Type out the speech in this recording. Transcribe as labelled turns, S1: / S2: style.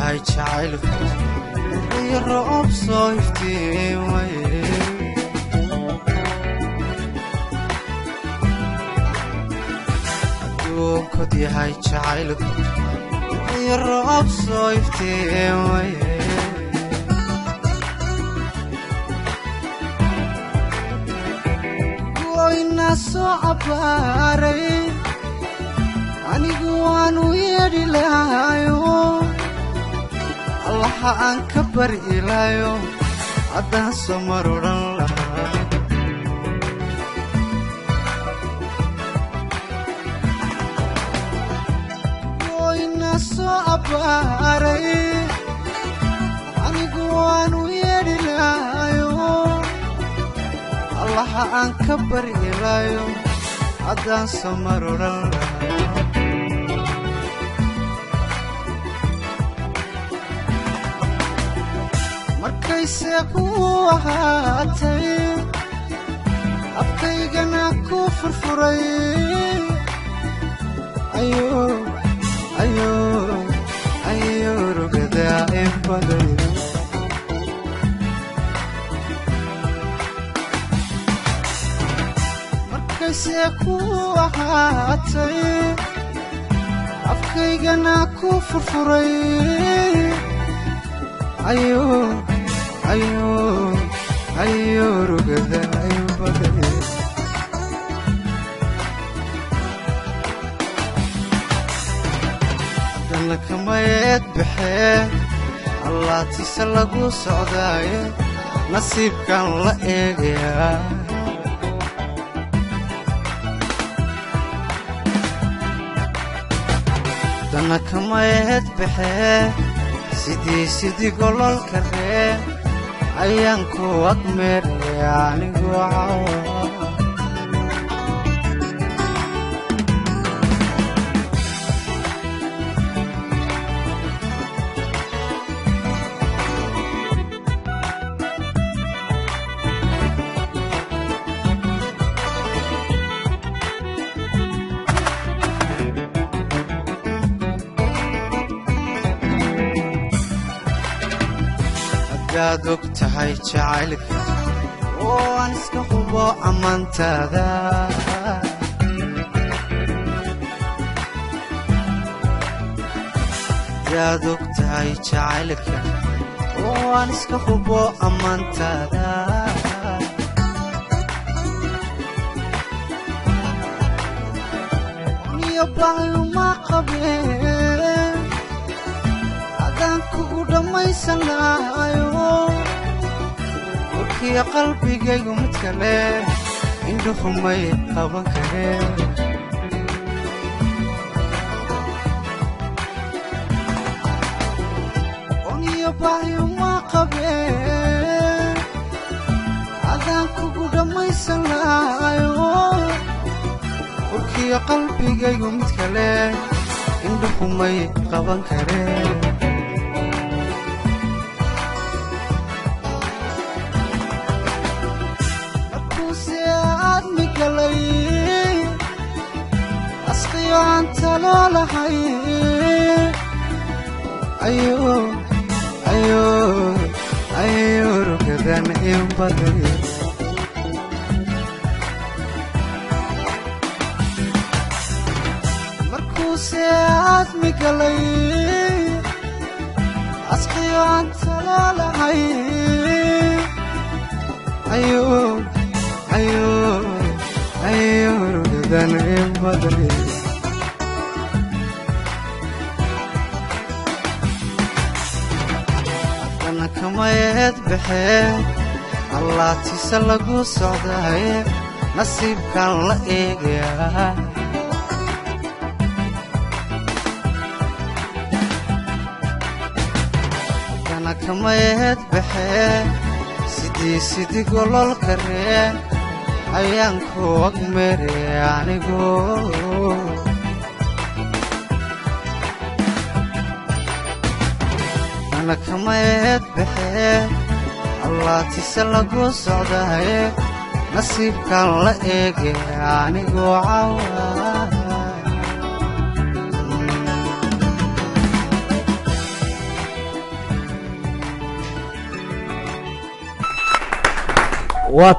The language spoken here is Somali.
S1: yahay jacaylku iyo roob soo iftiimay adduunkod yahay jacaylku iyo roob soo iftiimay goyna soo cabaaray anigu waanu yeedhi lahayo allaha aan ka bari ilaayo haddaan soo mar odhan lahaa goyna soo cabaaray anigu waanu yeedhi lahayo allaha aan ka bari ilaayo haddaan soo mar odhan lahaa markayse ku ahaatay afkaygana ku furfuray ayo rugadaa in baday markayse ku ahaatay afkaygana ku furfuray ayo rugadaa in baday haddana kamayeed baxee allaatiisa lagu socdaaye nasiibkan la eegayaa haddana kamayeed baxee sidii gololka ree ayaan ku agmeeraya anigu cawa hadaad og tahay jacaylka oo aan iska hubo ammaantaada hadaad og tahay jacaylka oo aan iska hubo ammaantaada niyo baayo ma qabeen haddaan kugu dhammaysan lahayo warkiya qalbigaygu mid kale indhuhu may qaban kareen oniyo baayo ma qabeen haddaan kugu dhammaysan lahayo warkiya qalbigaygu mid kale indhuhu may qaban kareen asqiyo aan talo lahay ayo rugadan in baday markuuse aadmi galay asqiyo aan talo lahay ayo rugadan in baday haddana kamayeed baxee allaatiisa lagu socdaaye nasiibkan la eegayaa haddana kamayeed baxee sidii gololka ree ayaan ku agmeeraya anigu haddana kamayeed baxee allaatiisa lagu socdaaye nasiibkan la eegaya anigu cawa
S2: waa